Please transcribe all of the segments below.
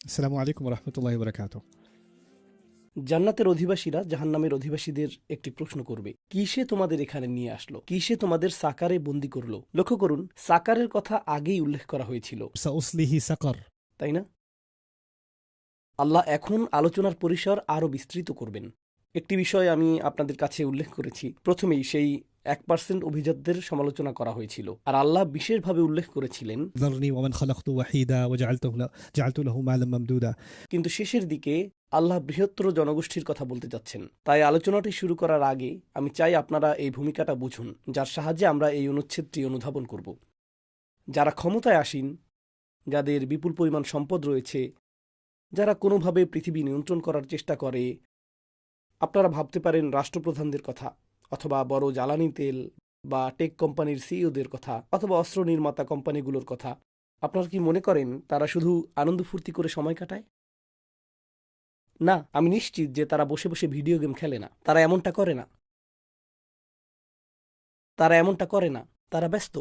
আসসালামু আলাইকুম রহমতুল্লাহি বারাকাতুহু। জান্নাতের অধিবাসীরা জাহান্নামের অধিবাসীদের একটি প্রশ্ন করবে, কিসে তোমাদের এখানে নিয়ে আসলো, কিসে তোমাদের সাকারে বন্দী করলো। লক্ষ্য করুন, সাকারের কথা আগেই উল্লেখ করা হয়েছিল, সাউসলিহি সাকার। তাই না? আল্লাহ এখন আলোচনার পরিসর আরও বিস্তৃত করবেন। একটি বিষয় আমি আপনাদের কাছে উল্লেখ করেছি, প্রথমেই সেই 1% অভিজাতদের সমালোচনা করা হয়েছিল, আর আল্লাহ বিশেষভাবে উল্লেখ করেছিলেন ذرني ومن خلقت وحيدا وجعلت له مالا ممدودا। কিন্তু শেষের দিকে আল্লাহ বৃহত্তর জনগোষ্ঠীর কথা বলতে যাচ্ছেন। তাই আলোচনাটি শুরু করার আগে আমি চাই আপনারা এই ভূমিকাটা বুঝুন, যার সাহায্যে আমরা এই অনুচ্ছেদটি অনুধাবন করব। যারা ক্ষমতায় আসীন, যাদের বিপুল পরিমাণ সম্পদ রয়েছে, যারা কোনোভাবে পৃথিবী নিয়ন্ত্রণ করার চেষ্টা করে, আপনারা ভাবতে পারেন রাষ্ট্রপ্রধানদের কথা, অথবা বড় জ্বালানি তেল বা টেক কোম্পানির সিইওদের কথা, অথবা অস্ত্র নির্মাতা কোম্পানিগুলোর কথা। আপনারা কি মনে করেন তারা শুধু আনন্দ ফুর্তি করে সময় কাটায়? না, আমি নিশ্চিত যে তারা বসে বসে ভিডিও গেম খেলে না। তারা এমনটা করে না। তারা ব্যস্ত।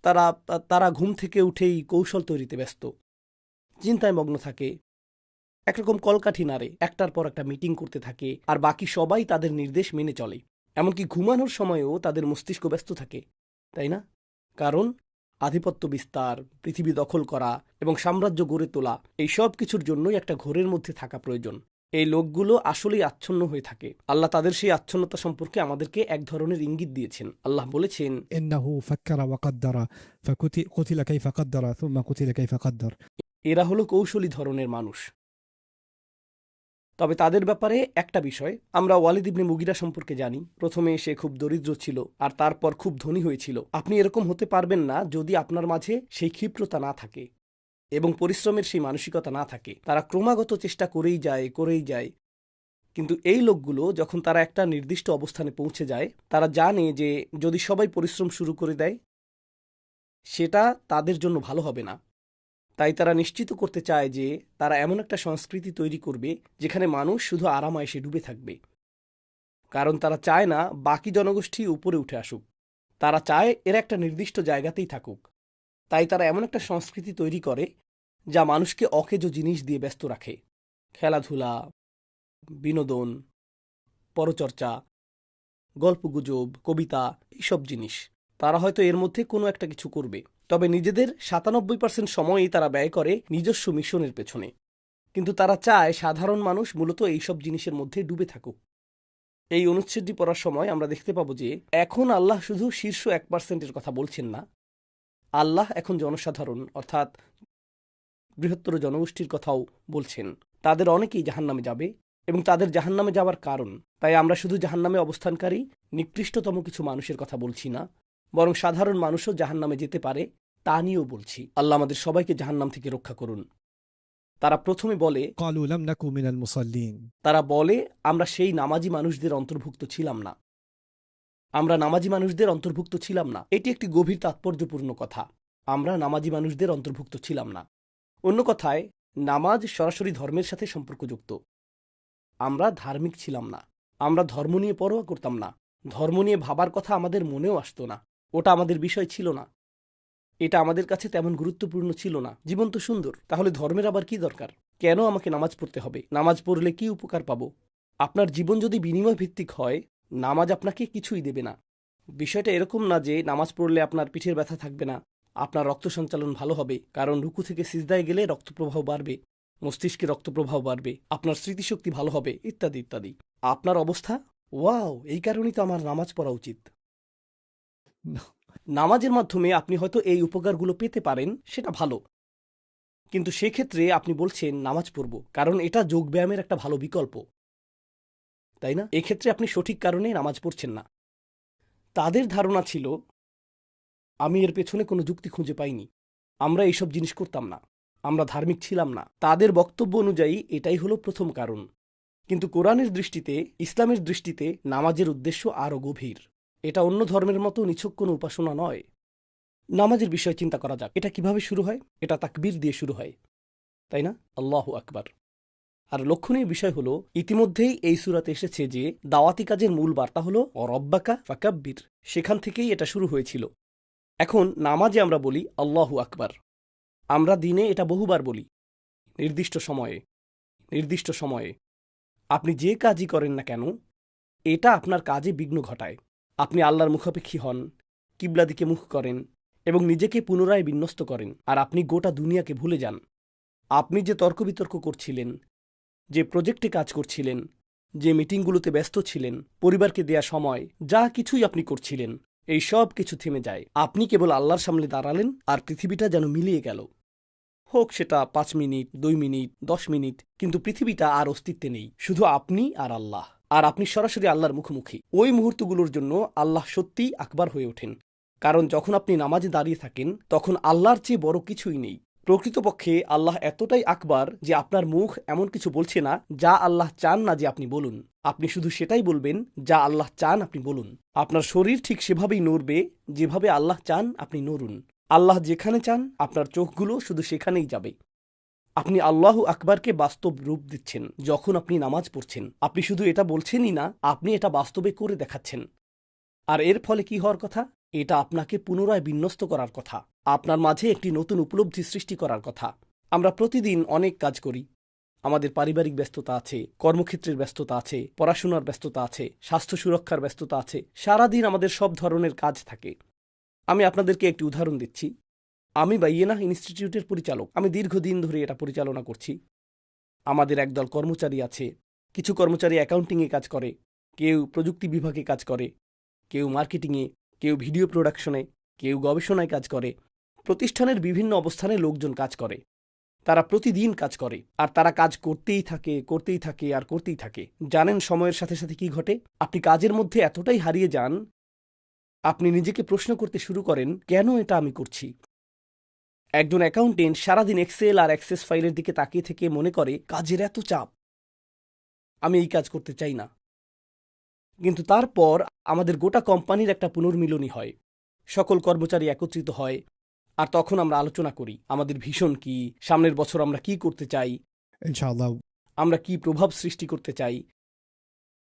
তারা তারা ঘুম থেকে উঠেই কৌশল তৈরিতে ব্যস্ত, চিন্তায় মগ্ন থাকে, একরকম কলকাঠি নাড়ে, একটার পর একটা মিটিং করতে থাকে, আর বাকি সবাই তাদের নির্দেশ মেনে চলে। এমনকি ঘুমানোর সময়ও তাদের মস্তিষ্ক ব্যস্ত থাকে, তাই না? কারণ আধিপত্য বিস্তার, পৃথিবী দখল করা এবং সাম্রাজ্য গড়ে তোলা, এই সব কিছুর জন্যই একটা ঘোরের মধ্যে থাকা প্রয়োজন। এই লোকগুলো আসলেই আচ্ছন্ন হয়ে থাকে। আল্লাহ তাদের সেই আচ্ছন্নতা সম্পর্কে আমাদেরকে এক ধরনের ইঙ্গিত দিয়েছেন। আল্লাহ বলেছেন, إنه فكر وقدر فقتل كيف قدر ثم قتل كيف قدر। এরা হলো কৌশলী ধরনের মানুষ। তবে তাদের ব্যাপারে একটা বিষয়, আমরা ওয়ালিদ ইবনে মুগিরা সম্পর্কে জানি। প্রথমে সে খুব দরিদ্র ছিল, আর তারপর খুব ধনী হয়েছিল। আপনি এরকম হতে পারবেন না যদি আপনার মাঝে সেই ক্ষিপ্রতা না থাকে এবং পরিশ্রমের সেই মানসিকতা না থাকে। তারা ক্রমাগত চেষ্টা করেই যায়। কিন্তু এই লোকগুলো যখন তারা একটা নির্দিষ্ট অবস্থানে পৌঁছে যায়, তারা জানে যে যদি সবাই পরিশ্রম শুরু করে দেয়, সেটা তাদের জন্য ভালো হবে না। তাই তারা নিশ্চিত করতে চায় যে তারা এমন একটা সংস্কৃতি তৈরি করবে যেখানে মানুষ শুধু আরামায়েশে ডুবে থাকবে। কারণ তারা চায় না বাকি জনগোষ্ঠী উপরে উঠে আসুক, তারা চায় এরা একটা নির্দিষ্ট জায়গাতেই থাকুক। তাই তারা এমন একটা সংস্কৃতি তৈরি করে যা মানুষকে অকেজো জিনিস দিয়ে ব্যস্ত রাখে: খেলাধুলা, বিনোদন, পরচর্চা, গল্পগুজব, কবিতা, এইসব জিনিস। তারা হয়তো এর মধ্যে কোনো একটা কিছু করবে, তবে নিজেদের 97% সময়ই তারা ব্যয় করে নিজস্ব মিশনের পেছনে। কিন্তু তারা চায় সাধারণ মানুষ মূলত এইসব জিনিসের মধ্যে ডুবে থাকুক। এই অনুচ্ছেদটি পড়ার সময় আমরা দেখতে পাবো যে এখন আল্লাহ শুধু শীর্ষ 1%-এর কথা বলছেন না, আল্লাহ এখন জনসাধারণ অর্থাৎ বৃহত্তর জনগোষ্ঠীর কথাও বলছেন। তাদের অনেকেই জাহান্নামে যাবে এবং তাদের জাহান্নামে যাওয়ার কারণ। তাই আমরা শুধু জাহান্নামে অবস্থানকারী নিকৃষ্টতম কিছু মানুষের কথা বলছি না, বরং সাধারণ মানুষও জাহান্নামে যেতে পারে তা নিয়েও বলছি। আল্লাহ আমাদের সবাইকে জাহান্নাম থেকে রক্ষা করুন। তারা প্রথমে বলে, قالوا لم نكن من المصلين। আমরা সেই নামাজি মানুষদের অন্তর্ভুক্ত ছিলাম না। আমরা নামাজি মানুষদের অন্তর্ভুক্ত ছিলাম না। এটি একটি গভীর তাৎপর্যপূর্ণ কথা। আমরা নামাজি মানুষদের অন্তর্ভুক্ত ছিলাম না। অন্য কথায়, নামাজ সরাসরি ধর্মের সাথে সম্পর্কযুক্ত। আমরা ধার্মিক ছিলাম না। আমরা ধর্ম নিয়ে পরোয়া করতাম না। ধর্ম নিয়ে ভাবার কথা আমাদের মনেও আসতো না। ওটা আমাদের বিষয় ছিল না। এটা আমাদের কাছে তেমন গুরুত্বপূর্ণ ছিল না। জীবন তো সুন্দর, তাহলে ধর্মের আবার কি দরকার? কেন আমাকে নামাজ পড়তে হবে? নামাজ পড়লে কি উপকার পাবো? আপনার জীবন যদি বিনিময় ভিত্তিক হয়, নামাজ আপনাকে কিছুই দেবে না। বিষয়টা এরকম না যে নামাজ পড়লে আপনার পিঠের ব্যথা থাকবে না, আপনার রক্ত সঞ্চালন ভালো হবে, কারণ রুকু থেকে সিজদায় গেলে রক্তপ্রবাহ বাড়বে, মস্তিষ্কে রক্তপ্রবাহ বাড়বে, আপনার স্মৃতিশক্তি ভালো হবে, ইত্যাদি ইত্যাদি। আপনার অবস্থা, ওয়াও, এই কারণেই তো আমার নামাজ পড়া উচিত। নামাজের মাধ্যমে আপনি হয়তো এই উপকারগুলো পেতে পারেন, সেটা ভালো। কিন্তু সেক্ষেত্রে আপনি বলছেন নামাজ পড়ব কারণ এটা যোগব্যায়ামের একটা ভালো বিকল্প, তাই না? এক্ষেত্রে আপনি সঠিক কারণে নামাজ পড়ছেন না। তাদের ধারণা ছিল, আমি এর পেছনে কোনো যুক্তি খুঁজে পাইনি, আমরা এইসব জিনিস করতাম না, আমরা ধার্মিক ছিলাম না। তাদের বক্তব্য অনুযায়ী এটাই হলো প্রথম কারণ। কিন্তু কোরআনের দৃষ্টিতে, ইসলামের দৃষ্টিতে নামাজের উদ্দেশ্য আরও গভীর। এটা অন্য ধর্মের মতো নিছক কোনো উপাসনা নয়। নামাজের বিষয় চিন্তা করা যাক। এটা কিভাবে শুরু হয়? এটা তাকবীর দিয়ে শুরু হয়, তাই না? আল্লাহু আকবার। আর লক্ষণীয় বিষয় হলো, ইতিমধ্যেই এই সূরাতে এসেছে যে দাওয়াতি কাজের মূল বার্তা হলো রব্বাকা ফাকাব্বির। সেখান থেকেই এটা শুরু হয়েছিল। এখন নামাজে আমরা বলি আল্লাহু আকবার। আমরা দিনে এটা বহুবার বলি। নির্দিষ্ট সময়ে নির্দিষ্ট সময়ে আপনি যে কাজই করেন না কেন, এটা আপনার কাজে বিঘ্ন ঘটায়। আপনি আল্লাহর মুখাপেক্ষী হন, কিবলা দিকে মুখ করেন এবং নিজেকে পুনরায় বিন্যস্ত করেন, আর আপনি গোটা দুনিয়াকে ভুলে যান। আপনি যে তর্ক বিতর্ক করছিলেন, যে প্রজেক্টে কাজ করছিলেন, যে মিটিংগুলোতে ব্যস্ত ছিলেন, পরিবারকে দেয়া সময়, যা কিছুই আপনি করছিলেন, এই সব কিছু থেমে যায়। আপনি কেবল আল্লাহর সামনে দাঁড়ালেন আর পৃথিবীটা যেন মিলিয়ে গেল। হোক সেটা 5 মিনিট, 2 মিনিট, 10 মিনিট, কিন্তু পৃথিবীটা আর অস্তিত্বে নেই, শুধু আপনি আর আল্লাহ। আর আপনি সরাসরি আল্লাহর মুখোমুখি। ওই মুহূর্তগুলোর জন্য আল্লাহ সত্যিই আকবার হয়ে ওঠেন, কারণ যখন আপনি নামাজে দাঁড়িয়ে থাকেন তখন আল্লাহর চেয়ে বড় কিছুই নেই। প্রকৃতপক্ষে আল্লাহ এতটাই আকবার যে আপনার মুখ এমন কিছু বলছে না যা আল্লাহ চান না যে আপনি বলুন। আপনি শুধু সেটাই বলবেন যা আল্লাহ চান আপনি বলুন। আপনার শরীর ঠিক সেভাবেই নড়বে যেভাবে আল্লাহ চান আপনি নড়ুন। আল্লাহ যেখানে চান আপনার চোখগুলো শুধু সেখানেই যাবে। আপনি আল্লাহু আকবারকে বাস্তব রূপ দিচ্ছেন যখন আপনি নামাজ পড়ছেন। আপনি শুধু এটা বলছেনই না, আপনি এটা বাস্তবে করে দেখাচ্ছেন। আর এর ফলে কি হওয়ার কথা? এটা আপনাকে পুনরায় বিন্যস্ত করার কথা, আপনার মাঝে একটি নতুন উপলব্ধি সৃষ্টি করার কথা। আমরা প্রতিদিন অনেক কাজ করি। আমাদের পারিবারিক ব্যস্ততা আছে, কর্মক্ষেত্রের ব্যস্ততা আছে, পড়াশোনার ব্যস্ততা আছে, স্বাস্থ্য সুরক্ষার ব্যস্ততা আছে। সারাদিন আমাদের সব ধরনের কাজ থাকে। আমি আপনাদেরকে একটি উদাহরণ দিচ্ছি। আমি বাইয়েনাহ ইনস্টিটিউটের পরিচালক। আমি দীর্ঘদিন ধরে এটা পরিচালনা করছি। আমাদের একদল কর্মচারী আছে। কিছু কর্মচারী অ্যাকাউন্টিংয়ে কাজ করে, কেউ প্রযুক্তি বিভাগে কাজ করে, কেউ মার্কেটিংয়ে, কেউ ভিডিও প্রোডাকশনে, কেউ গবেষণায় কাজ করে। প্রতিষ্ঠানের বিভিন্ন অবস্থানে লোকজন কাজ করে। তারা প্রতিদিন কাজ করে, আর তারা কাজ করতেই থাকে, করতেই থাকে, আর করতেই থাকে। জানেন সময়ের সাথে সাথে কি ঘটে? আপনি কাজের মধ্যে এতটাই হারিয়ে যান, আপনি নিজেকে প্রশ্ন করতে শুরু করেন, কেন এটা আমি করছি? একজন অ্যাকাউন্টেন্ট সারাদিন এক্সেল আর অ্যাক্সেস ফাইলের দিকে তাকিয়ে থেকে মনে করে, কাজের এত চাপ, আমি এই কাজ করতে চাই না। কিন্তু তারপর আমাদের গোটা কোম্পানির একটা পুনর্মিলনী হয়। সকল কর্মচারী একত্রিত হয়, আর তখন আমরা আলোচনা করি আমাদের ভিশন কি, সামনের বছর আমরা কি করতে চাই, ইনশাআল্লাহ। আমরা কি প্রভাব সৃষ্টি করতে চাই,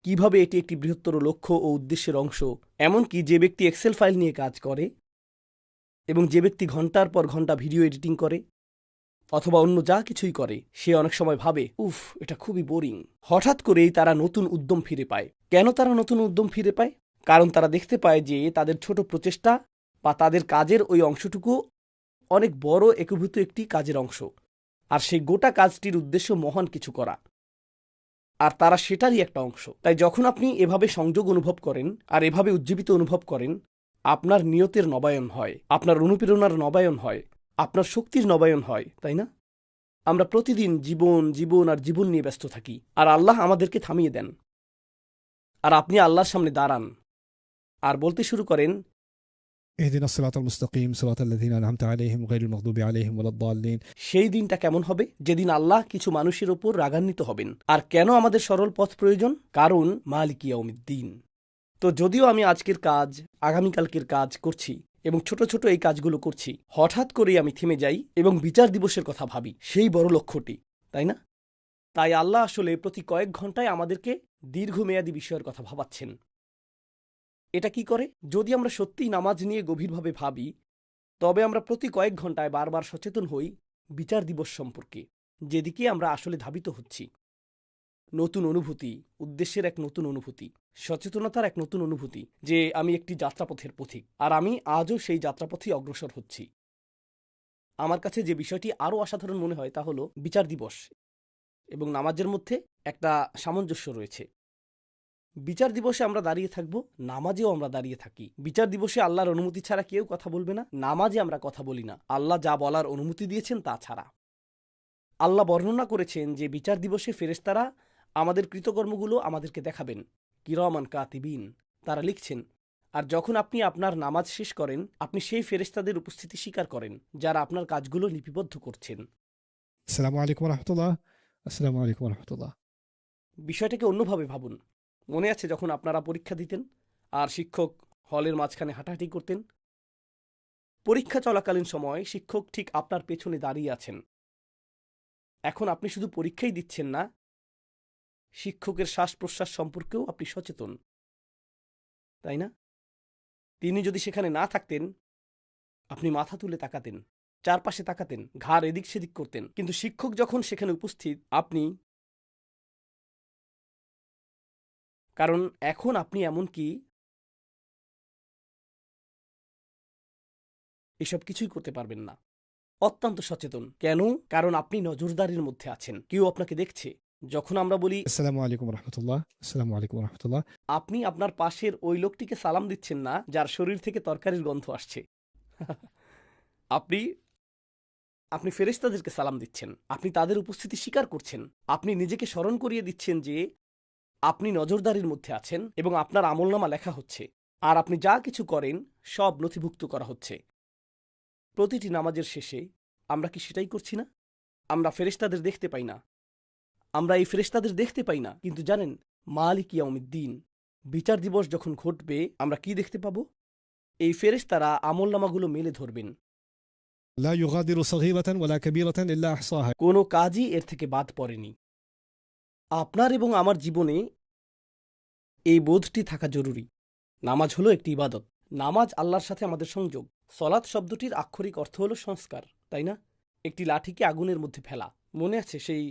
কিভাবে এটি একটি বৃহত্তর লক্ষ্য ও উদ্দেশ্যের অংশ। এমনকি যে ব্যক্তি এক্সেল ফাইল নিয়ে কাজ করে এবং যে ব্যক্তি ঘন্টার পর ঘন্টা ভিডিও এডিটিং করে অথবা অন্য যা কিছুই করে, সে অনেক সময় ভাবে, উফ, এটা খুবই বোরিং। হঠাৎ করেই তারা নতুন উদ্যম ফিরে পায়। কেন তারা নতুন উদ্যম ফিরে পায়? কারণ তারা দেখতে পায় যে তাদের ছোট প্রচেষ্টা বা তাদের কাজের ওই অংশটুকু অনেক বড় একীভূত একটি কাজের অংশ, আর সেই গোটা কাজটির উদ্দেশ্য মহান কিছু করা, আর তারা সেটারই একটা অংশ। তাই যখন আপনি এভাবে সংযোগ অনুভব করেন আর এভাবে উজ্জীবিত অনুভব করেন, আপনার নিয়তের নবায়ন হয়, আপনার অনুপ্রেরণার নবায়ন হয়, আপনার শক্তির নবায়ন হয়, তাই না? আমরা প্রতিদিন জীবন জীবন আর জীবন নিয়ে ব্যস্ত থাকি, আর আল্লাহ আমাদেরকে থামিয়ে দেন। আর আপনি আল্লাহর সামনে দাঁড়ান আর বলতে শুরু করেন, اهدنا الصراط المستقيم صراط الذين أنعمت عليهم غير المغضوب عليهم ولا الضالين। সেই দিনটা কেমন হবে? যেদিন আল্লাহ কিছু মানুষের ওপর রাগান্বিত হবেন। আর কেন আমাদের সরল পথ প্রয়োজন? কারণ মালিক ইয়াউমিদ্দিন। তো যদিও আমি আজকের কাজ, আগামীকালকের কাজ করছি এবং ছোট ছোট এই কাজগুলো করছি, হঠাৎ করেই আমি থেমে যাই এবং বিচার দিবসের কথা ভাবি, সেই বড় লক্ষ্যটি, তাই না? তাই আল্লাহ আসলে প্রতি কয়েক ঘন্টায় আমাদেরকে দীর্ঘমেয়াদী বিষয়ের কথা ভাবাচ্ছেন। এটা কি করে? যদি আমরা সত্যিই নামাজ নিয়ে গভীরভাবে ভাবি, তবে আমরা প্রতি কয়েক ঘন্টায় বারবার সচেতন হই বিচার দিবস সম্পর্কে, যেদিকে আমরা আসলে ধাবিত হচ্ছি। নতুন অনুভূতি, উদ্দেশ্যের এক নতুন অনুভূতি, সচেতনতার এক নতুন অনুভূতি যে আমি একটি যাত্রাপথের পথিক, আর আমি আজও সেই যাত্রাপথেই অগ্রসর হচ্ছি। আমার কাছে যে বিষয়টি আরও অসাধারণ মনে হয় তা হলো বিচার দিবস এবং নামাজের মধ্যে একটা সামঞ্জস্য রয়েছে। বিচার দিবসে আমরা দাঁড়িয়ে থাকব, নামাজেও আমরা দাঁড়িয়ে থাকি। বিচার দিবসে আল্লাহর অনুমতি ছাড়া কেউ কথা বলবে না, নামাজে আমরা কথা বলি না আল্লাহ যা বলার অনুমতি দিয়েছেন তা ছাড়া। আল্লাহ বর্ণনা করেছেন যে বিচার দিবসে ফেরেশতারা আমাদের কৃতকর্মগুলো আমাদেরকে দেখাবেন, কিরামান কাতিবিন, তারা লিখছেন। আর যখন আপনি আপনার নামাজ শেষ করেন, আপনি সেই ফেরেশতাদের উপস্থিতি স্বীকার করেন যারা আপনার কাজগুলো লিপিবদ্ধ করছেন। আসসালামু আলাইকুম রহমতুল্লাহ। আসসালামু আলাইকুম রহমতুল্লাহ। বিষয়টাকে অন্যভাবে ভাবুন। মনে আছে যখন আপনারা পরীক্ষা দিতেন আর শিক্ষক হলের মাঝখানে হাঁটাহাঁটি করতেন? পরীক্ষা চলাকালীন সময় শিক্ষক ঠিক আপনার পেছনে দাঁড়িয়ে আছেন। এখন আপনি শুধু পরীক্ষাই দিচ্ছেন না, শিক্ষকের শ্বাস প্রশ্বাস সম্পর্কেও আপনি সচেতন, তাই না? তিনি যদি সেখানে না থাকতেন, আপনি মাথা তুলে তাকাতেন, চারপাশে তাকাতেন, ঘাড় এদিক সেদিক করতেন, কিন্তু শিক্ষক যখন সেখানে উপস্থিত, আপনি, কারণ এখন আপনি এমনকি এসব কিছুই করতে পারবেন না। অত্যন্ত সচেতন। কেন? কারণ আপনি নজরদারির মধ্যে আছেন, কেউ আপনাকে দেখছে। যখন আমরা বলি আসসালামু আলাইকুম রহমতুল্লাহ, আসসালামু আলাইকুম রহমতুল্লাহ, আপনি আপনার পাশের ওই লোকটিকে সালাম দিচ্ছেন না যার শরীর থেকে তরকারির গন্ধ আসছে। আপনি আপনি ফেরেশতাদেরকে সালাম দিচ্ছেন, আপনি তাদের উপস্থিতি স্বীকার করছেন, আপনি নিজেকে স্মরণ করিয়ে দিচ্ছেন যে আপনি নজরদারির মধ্যে আছেন এবং আপনার আমলনামা লেখা হচ্ছে, আর আপনি যা কিছু করেন সব নথিভুক্ত করা হচ্ছে। প্রতিটি নামাজের শেষে আমরা কি সেটাই করছি না? আমরা ফেরেশতাদের দেখতে পাই না, আমরা এই ফেরেশতাদের দেখতে পাই না, কিন্তু জানেন, মালিক ইয়াউমিদ্দিন, বিচার দিবস যখন ঘটবে, আমরা কি দেখতে পাব? এই ফেরেশতারা আমলনামাগুলো মেলে ধরবেন। লা ইউগাদিরু সগীরাতান ওয়ালা কাবীরাতান ইল্লা আহসাহা। কোনো কাজই এর থেকে বাদ পড়েনি। আপনার এবং আমার জীবনে এই বোধটি থাকা জরুরি। নামাজ হলো একটি ইবাদত। নামাজ আল্লাহর সাথে আমাদের সংযোগ। সলাৎ শব্দটির আক্ষরিক অর্থ হলো সংস্কার, তাই না? একটি লাঠিকে আগুনের মধ্যে ফেলা, মনে আছে সেই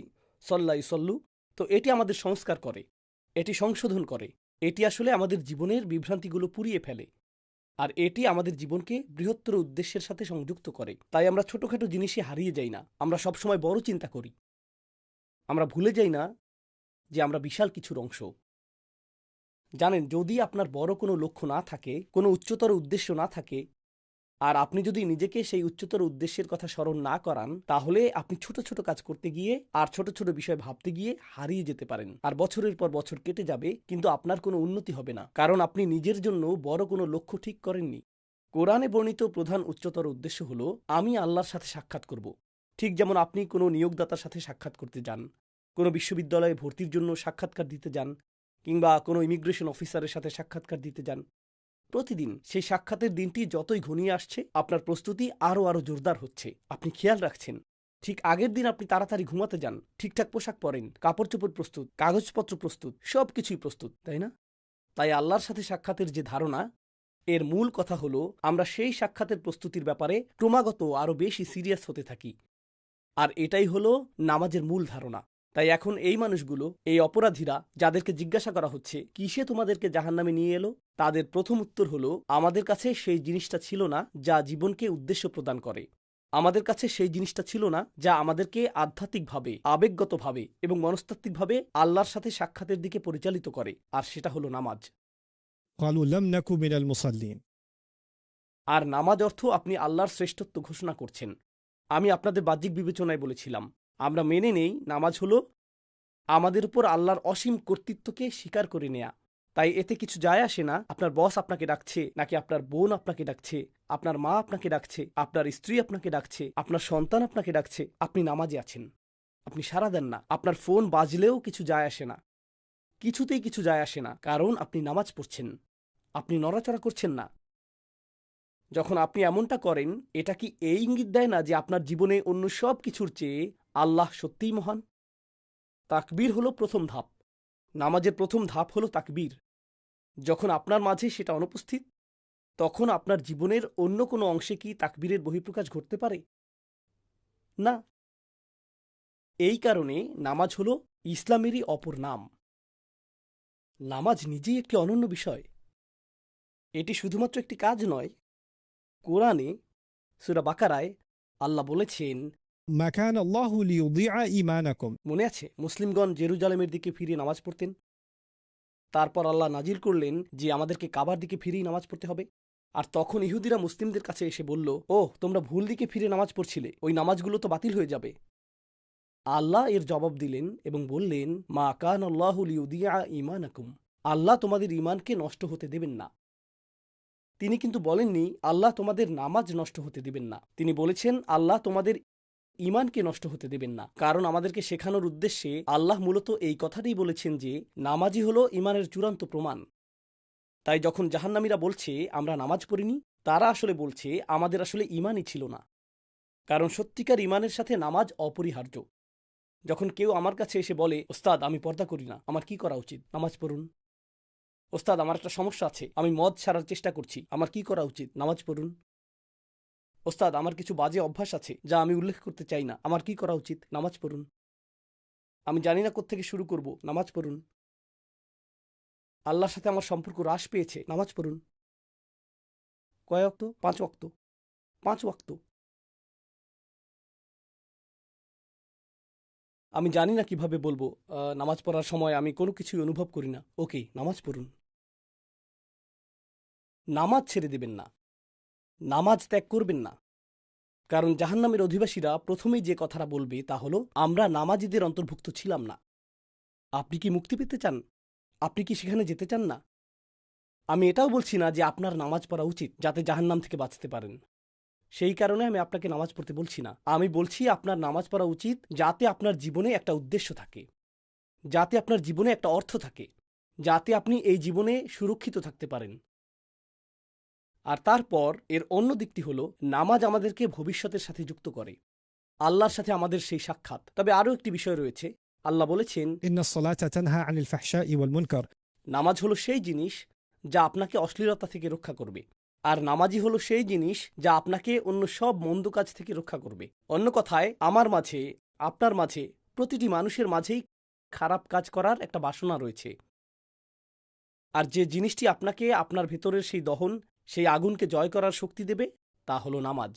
সল্লা ইসল্লু? তো এটি আমাদের সংস্কার করে, এটি সংশোধন করে, এটি আসলে আমাদের জীবনের বিভ্রান্তিগুলো পুড়িয়ে ফেলে, আর এটি আমাদের জীবনকে বৃহত্তর উদ্দেশ্যের সাথে সংযুক্ত করে। তাই আমরা ছোটখাটো জিনিসে হারিয়ে যাই না, আমরা সবসময় বড় চিন্তা করি। আমরা ভুলে যাই না যে আমরা বিশাল কিছুর অংশ। জানেন, যদি আপনার বড় কোনো লক্ষ্য না থাকে, কোনো উচ্চতর উদ্দেশ্য না থাকে, আর আপনি যদি নিজেকে সেই উচ্চতর উদ্দেশ্যের কথা স্মরণ না করান, তাহলে আপনি ছোট ছোট কাজ করতে গিয়ে আর ছোট ছোট বিষয় ভাবতে গিয়ে হারিয়ে যেতে পারেন। আর বছরের পর বছর কেটে যাবে, কিন্তু আপনার কোনো উন্নতি হবে না, কারণ আপনি নিজের জন্য বড় কোনো লক্ষ্য ঠিক করেননি। কোরআনে বর্ণিত প্রধান উচ্চতর উদ্দেশ্য হলো আমি আল্লাহর সাথে সাক্ষাৎ করব। ঠিক যেমন আপনি কোনো নিয়োগদাতার সাথে সাক্ষাৎ করতে যান, কোনো বিশ্ববিদ্যালয়ে ভর্তির জন্য সাক্ষাৎকার দিতে যান, কিংবা কোনো ইমিগ্রেশন অফিসারের সাথে সাক্ষাৎকার দিতে যান। প্রতিদিন সেই সাক্ষাতের দিনটি যতই ঘনিয়ে আসছে, আপনার প্রস্তুতি আরও জোরদার হচ্ছে। আপনি খেয়াল রাখছেন, ঠিক আগের দিন আপনি তাড়াতাড়ি ঘুমাতে যান, ঠিকঠাক পোশাক পরেন, কাপড় চোপড় প্রস্তুত, কাগজপত্র প্রস্তুত, সব কিছুই প্রস্তুত, তাই না? তাই আল্লাহর সাথে সাক্ষাতের যে ধারণা, এর মূল কথা হলো আমরা সেই সাক্ষাতের প্রস্তুতির ব্যাপারে ক্রমাগত আরও বেশি সিরিয়াস হতে থাকি। আর এটাই হলো নামাজের মূল ধারণা। তাই এখন এই মানুষগুলো, এই অপরাধীরা, যাদেরকে জিজ্ঞাসা করা হচ্ছে কিসে তোমাদেরকে জাহান্নামে নিয়ে এলো, তাদের প্রথম উত্তর হলো আমাদের কাছে সেই জিনিসটা ছিল না যা জীবনকে উদ্দেশ্য প্রদান করে। আমাদের কাছে সেই জিনিসটা ছিল না যা আমাদেরকে আধ্যাত্মিকভাবে, আবেগগতভাবে এবং মনস্তাত্ত্বিকভাবে আল্লাহর সাথে সাক্ষাতের দিকে পরিচালিত করে, আর সেটা হলো নামাজ। ক্বালু লাম নাকু মিনাল মুসাল্লিন। আর নামাজ অর্থ আপনি আল্লাহর শ্রেষ্ঠত্ব ঘোষণা করছেন। আমি আপনাদের বাহ্যিক বিবেচনায় বলেছিলাম, আমরা মেনে নেই নামাজ হলো আমাদের উপর আল্লাহর অসীম কর্তৃত্বকে স্বীকার করে নেয়া। তাই এতে কিছু যায় আসে না আপনার বস আপনাকে ডাকছে, নাকি আপনার বোন আপনাকে ডাকছে, আপনার মা আপনাকে ডাকছে, আপনার স্ত্রী আপনাকে ডাকছে, আপনার সন্তান আপনাকে ডাকছে, আপনি নামাজে আছেন, আপনি সাড়া দেন না। আপনার ফোন বাজলেও কিছু যায় আসে না, কিছুতেই কিছু যায় আসে না, কারণ আপনি নামাজ পড়ছেন, আপনি নড়াচড়া করছেন না। যখন আপনি এমনটা করেন, এটা কি এই ইঙ্গিত দেয় না যে আপনার জীবনে অন্য সব কিছুর চেয়ে আল্লাহ সত্যিই মহান? তাকবীর হলো প্রথম ধাপ। নামাজের প্রথম ধাপ হলো তাকবীর। যখন আপনার মাঝে সেটা অনুপস্থিত, তখন আপনার জীবনের অন্য কোনো অংশে কি তাকবীরের বহিঃপ্রকাশ ঘটতে পারে? না। এই কারণে নামাজ হলো ইসলামেরই অপর নাম। নামাজ নিজেই একটি অনন্য বিষয়। এটি শুধুমাত্র একটি কাজ নয়। কোরআনে সূরা বাকারায় আল্লাহ বলেছেন, মা কান আল্লাহু লিইউযিআ ঈমানাকুম। মনে আছে মুসলিমগণ জেরুজালেমের দিকে ফিরে নামাজ পড়তেন, তারপর আল্লাহ নাজিল করলেন যে আমাদেরকে কাবার দিকে ফিরেই নামাজ পড়তে হবে। আর তখন ইহুদিরা মুসলিমদের কাছে এসে বলল, ওহ, তোমরা ভুল দিকে ফিরে নামাজ পড়ছিলে, ওই নামাজগুলো তো বাতিল হয়ে যাবে। আল্লাহ এর জবাব দিলেন এবং বললেন, মা কান আল্লাহু লিইউযিআ ঈমানাকুম, আল্লাহ তোমাদের ঈমানকে নষ্ট হতে দেবেন না। তিনি কিন্তু বলেননি আল্লাহ তোমাদের নামাজ নষ্ট হতে দেবেন না। তিনি বলেছেন আল্লাহ তোমাদের ঈমানকে নষ্ট হতে দেবেন না, কারণ আমাদেরকে শেখানোর উদ্দেশ্যে আল্লাহ মূলত এই কথাটাই বলেছেন যে নামাজই হলো ঈমানের চূড়ান্ত প্রমাণ। তাই যখন জাহান্নামীরা বলছে আমরা নামাজ পড়িনি, তারা আসলে বলছে আমাদের আসলে ঈমানই ছিল না, কারণ সত্যিকার ঈমানের সাথে নামাজ অপরিহার্য। যখন কেউ আমার কাছে এসে বলে, ওস্তাদ আমি পর্দা করি না, আমার কি করা উচিত? নামাজ পড়ুন। ওস্তাদ আমার একটা সমস্যা আছে, আমি মদ ছাড়ার চেষ্টা করছি, আমার কি করা উচিত? নামাজ পড়ুন। ওস্তাদ, আমার কিছু বাজে অভ্যাস আছে যা আমি উল্লেখ করতে চাই না। আমার কি করা উচিত? নামাজ পড়ুন। আমি জানি না কোত্থেকে শুরু করব। নামাজ পড়ুন। আল্লাহর সাথে আমার সম্পর্ক হ্রাস পেয়েছে। নামাজ পড়ুন। কয় ওয়াক্ত? 5 ওয়াক্ত। 5 ওয়াক্ত। আমি জানি না কিভাবে বলবো। নামাজ পড়ার সময় আমি কোনো কিছুই অনুভব করি না। ওকে, নামাজ পড়ুন। নামাজ ছেড়ে দেবেন না। নামাজ ত্যাগ করবেন না। কারণ জাহান্নামের অধিবাসীরা প্রথমেই যে কথাটা বলবে তা হলো, আমরা নামাজীদের অন্তর্ভুক্ত ছিলাম না। আপনি কি মুক্তি পেতে চান? আপনি কি সেখানে যেতে চান না? আমি এটাও বলছি না যে আপনার নামাজ পড়া উচিত যাতে জাহান্নাম থেকে বাঁচতে পারেন। সেই কারণে আমি আপনাকে নামাজ পড়তে বলছি না। আমি বলছি আপনার নামাজ পড়া উচিত যাতে আপনার জীবনে একটা উদ্দেশ্য থাকে, যাতে আপনার জীবনে একটা অর্থ থাকে, যাতে আপনি এই জীবনে সুরক্ষিত থাকতে পারেন। আর তারপর এর অন্য দিকটি হলো, নামাজ আমাদেরকে ভবিষ্যতের সাথে যুক্ত করে, আল্লাহর সাথে আমাদের সেই সাক্ষাৎ। তবে আরও একটি বিষয় রয়েছে। আল্লাহ বলেছেন, ইন্না সলাতা তানহা আনিল ফাহশাই ওয়াল মুনকার। নামাজ হলো সেই জিনিস যা আপনাকে অশ্লীলতা থেকে রক্ষা করবে। আর নামাজি হলো সেই জিনিস যা আপনাকে অন্য সব মন্দ কাজ থেকে রক্ষা করবে। অন্য কথায়, আমার মাঝে, আপনার মাঝে, প্রতিটি মানুষের মাঝেই খারাপ কাজ করার একটা বাসনা রয়েছে। আর যে জিনিসটি আপনাকে আপনার ভেতরের সেই দহন, সেই আগুনকে জয় করার শক্তি দেবে, তা হলো নামাজ।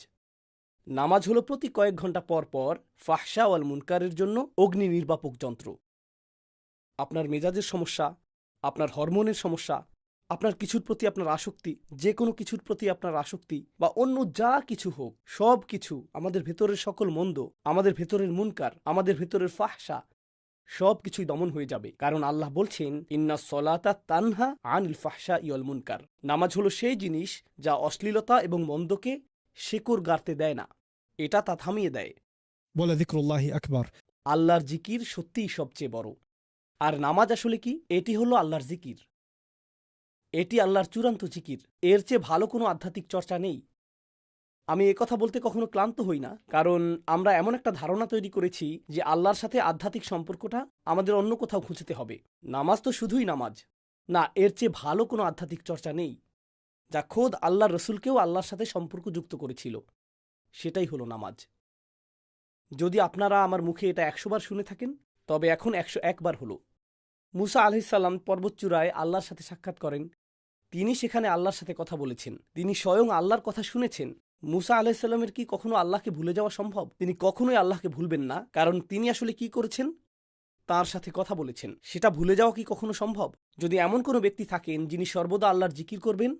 নামাজ হলো প্রতি কয়েক ঘন্টা পর পর ফাহশা ওয়াল মুনকারের জন্য অগ্নি নির্বাপক যন্ত্র। আপনার মেজাজের সমস্যা, আপনার হরমোনের সমস্যা, আপনার কিছুর প্রতি আপনার আসক্তি, যে কোনো কিছুর প্রতি আপনার আসক্তি বা অন্য যা কিছু হোক, সব কিছু, আমাদের ভেতরের সকল মন্দ, আমাদের ভেতরের মুনকার, আমাদের ভেতরের ফাহশা, সব কিছুই দমন হয়ে যাবে। কারণ আল্লাহ বলছেন, ইন্না সলাতা তানহা আনিল ফাহশা ইওয়াল মুনকার। নামাজ হলো সেই জিনিস যা অশ্লীলতা এবং মন্দকে শেকড় গাড়তে দেয় না, এটা তা থামিয়ে দেয়। ওয়ালা যিকরুল্লাহি আকবার। আল্লাহর জিকির সত্যিই সবচেয়ে বড়। আর নামাজ আসলে কি? এটি হলো আল্লাহর জিকির। এটি আল্লাহর চূড়ান্ত জিকির। এর চেয়ে ভালো কোনো আধ্যাত্মিক চর্চা নেই। আমি কথা বলতে কখনো ক্লান্ত হই না, কারণ আমরা এমন একটা ধারণা তৈরি করেছি যে আল্লাহর সাথে আধ্যাত্মিক সম্পর্কটা আমাদের অন্য কোথাও খুঁজতে হবে। নামাজ তো শুধুই নামাজ না, এর চেয়ে ভালো কোনো আধ্যাত্মিক চর্চা নেই, যা খোদ আল্লাহর রসুলকেও আল্লাহর সাথে সম্পর্ক যুক্ত করেছিল। সেটাই হলো নামাজ। যদি আপনারা আমার মুখে এটা 100 বার শুনে থাকেন, তবে এখন 101 বার হলো। মুসা আলাইহিসসালাম পর্বতচূড়ায় আল্লাহর সাথে সাক্ষাৎ করেন। তিনি সেখানে আল্লাহর সাথে কথা বলেছেন। তিনি স্বয়ং আল্লাহর কথা শুনেছেন। মুসা আলাইহিসসালামের কি কখনো আল্লাহকে ভুলে যাওয়া সম্ভব? তিনি কখনোই আল্লাহকে ভুলবেন না, কারণ তিনি আসলে কি করেছেন? তার সাথে কথা বলেছেন। সেটা ভুলে যাওয়া কি কখনো সম্ভব? যদি এমন কোনো ব্যক্তি থাকেন যিনি সর্বদা আল্লাহর জিকির করবেন,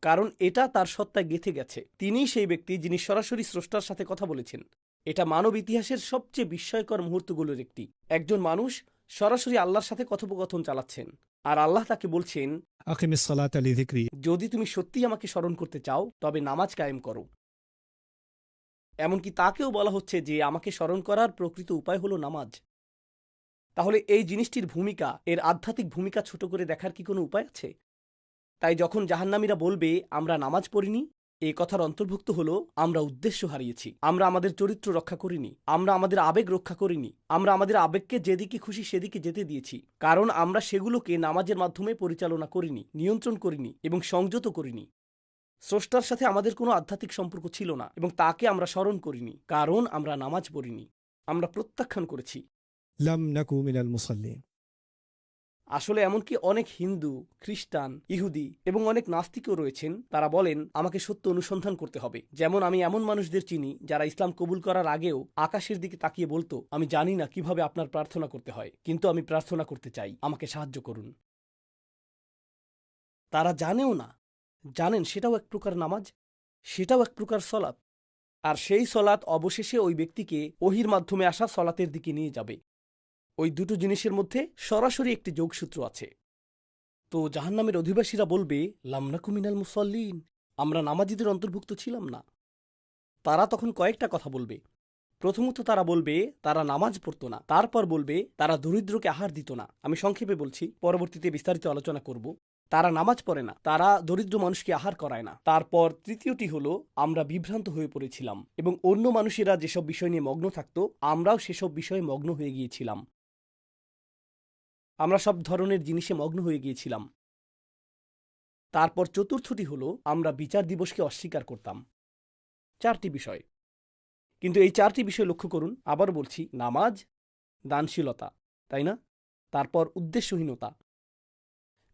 কারণ এটা তার সত্তায় গেঁথে গেছে, তিনিই সেই ব্যক্তি যিনি সরাসরি স্রষ্টার সাথে কথা বলেছেন। এটা মানব ইতিহাসের সবচেয়ে বিস্ময়কর মুহূর্তগুলোর একটি। একজন মানুষ সরাসরি আল্লাহর সাথে কথোপকথন চালাচ্ছেন, আর আল্লাহ তাকে বলছেন, আকিমিস সালাতা লিযিকরি। যদি তুমি সত্যিই আমাকে স্মরণ করতে চাও, তবে নামাজ কায়েম করো। এমনকি তাকেও বলা হচ্ছে যে আমাকে স্মরণ করার প্রকৃত উপায় হলো নামাজ। তাহলে এই জিনিসটির ভূমিকা, এর আধ্যাত্মিক ভূমিকা ছোট করে দেখার কি কোনো উপায় আছে? তাই যখন জাহান্নামীরা বলবে আমরা নামাজ পড়িনি, এই কথার অন্তর্ভুক্ত হলো আমরা উদ্দেশ্য হারিয়েছি, আমরা আমাদের চরিত্র রক্ষা করিনি, আমরা আমাদের আবেগ রক্ষা করিনি, আমরা আমাদের আবেগকে যেদিকে খুশি সেদিকে যেতে দিয়েছি, কারণ আমরা সেগুলোকে নামাজের মাধ্যমে পরিচালনা করিনি, নিয়ন্ত্রণ করিনি এবং সংযত করিনি। স্রষ্টার সাথে আমাদের কোনো আধ্যাত্মিক সম্পর্ক ছিল না এবং তাকে আমরা স্মরণ করিনি, কারণ আমরা নামাজ পড়িনি, আমরা প্রত্যাখ্যান করেছি। লাম নাকু মিনাল মুসাল্লিন। আসলে এমনকি অনেক হিন্দু, খ্রিস্টান, ইহুদি এবং অনেক নাস্তিকও রয়েছেন। তারা বলেন আমাকে সত্য অনুসন্ধান করতে হবে। যেমন আমি এমন মানুষদের চিনি যারা ইসলাম কবুল করার আগেও আকাশের দিকে তাকিয়ে বলতো, আমি জানি না কিভাবে আপনার প্রার্থনা করতে হয়, কিন্তু আমি প্রার্থনা করতে চাই, আমাকে সাহায্য করুন। তারা জানেও না, জানেন সেটাও এক প্রকার নামাজ, সেটাও এক প্রকার সলাত। আর সেই সলাত অবশেষে ওই ব্যক্তিকে ওহির মাধ্যমে আসা সলাতের দিকে নিয়ে যাবে। ওই দুটো জিনিসের মধ্যে সরাসরি একটি যোগসূত্র আছে। তো জাহান্নামের অধিবাসীরা বলবে, লামনাকু মিনাল মুসাল্লিন, আমরা নামাজীদের অন্তর্ভুক্ত ছিলাম না। তারা তখন কয়েকটা কথা বলবে। প্রথমত তারা বলবে তারা নামাজ পড়তো না, তারপর বলবে তারা দরিদ্রকে আহার দিত না। আমি সংক্ষেপে বলছি, পরবর্তীতে বিস্তারিত আলোচনা করব। তারা নামাজ পড়ে না, তারা দরিদ্র মানুষকে আহার করায় না। তারপর তৃতীয়টি হলো, আমরা বিভ্রান্ত হয়ে পড়েছিলাম এবং অন্য মানুষেরা যেসব বিষয় নিয়ে মগ্ন থাকত, আমরাও সেসব বিষয়ে মগ্ন হয়ে গিয়েছিলাম। আমরা সব ধরনের জিনিসে মগ্ন হয়ে গিয়েছিলাম। তারপর চতুর্থটি হলো, আমরা বিচার দিবসকে অস্বীকার করতাম। 4টি বিষয়। কিন্তু এই 4টি বিষয় লক্ষ্য করুন, আবার বলছি, নামাজ, দানশীলতা, তাই না? তারপর উদ্দেশ্যহীনতা,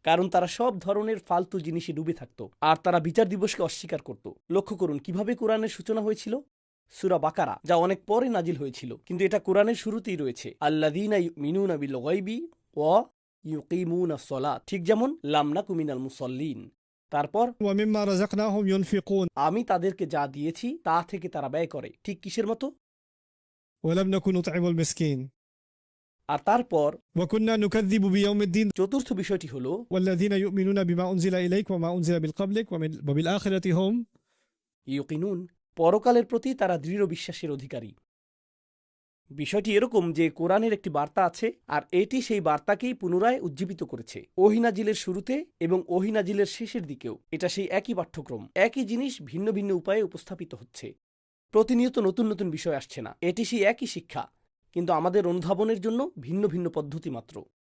কারণ তারা সব ধরনের ফালতু জিনিসে ডুবে থাকত আর তারা বিচার দিবসকে অস্বীকার করত। লক্ষ্য করুন কিভাবে কোরআনের সূচনা হয়েছিল। সূরা বাকারা, যা অনেক পরে নাজিল হয়েছিল, কিন্তু এটা কোরআনের শুরুতেই রয়েছে। আল্লাযীনা ইউমিনুনা বিল গায়বি ওয়া ইউকিমুনাস সালাত, ঠিক যেমন লাম নাকু মিনাল মুসাল্লিন। তারপর ومما رزقناهم ينفقون আমি তাদেরকে যা দিয়েছি তা থেকে তারা ব্যয় করে, ঠিক কিসের মতো? ولم نكن نطعم المسكين আর তারপর وكنا نكذب بيوم الدين চতুর্থ বিষয়টি হলো والذين يؤمنون بما أنزل إليك وما أنزل من قبلك وبالآخرة هم ইউকিনুন, পরকালের প্রতি তারা দৃঢ় বিশ্বাসের অধিকারী। বিষয়টি এরকম যে কোরআনের একটি বার্তা আছে আর এটি সেই বার্তাকেই পুনরায় উজ্জীবিত করেছে ওহী নাজিলের শুরুতে এবং ওহী নাজিলের শেষের দিকেও। এটা সেই একই পাঠ্যক্রম, একই জিনিস ভিন্ন ভিন্ন উপায়ে উপস্থাপিত হচ্ছে। প্রতিনিয়ত নতুন নতুন বিষয় আসছে না, এটি সেই একই শিক্ষা, কিন্তু আমাদের অনুধাবনের জন্য ভিন্ন ভিন্ন পদ্ধতি মাত্র।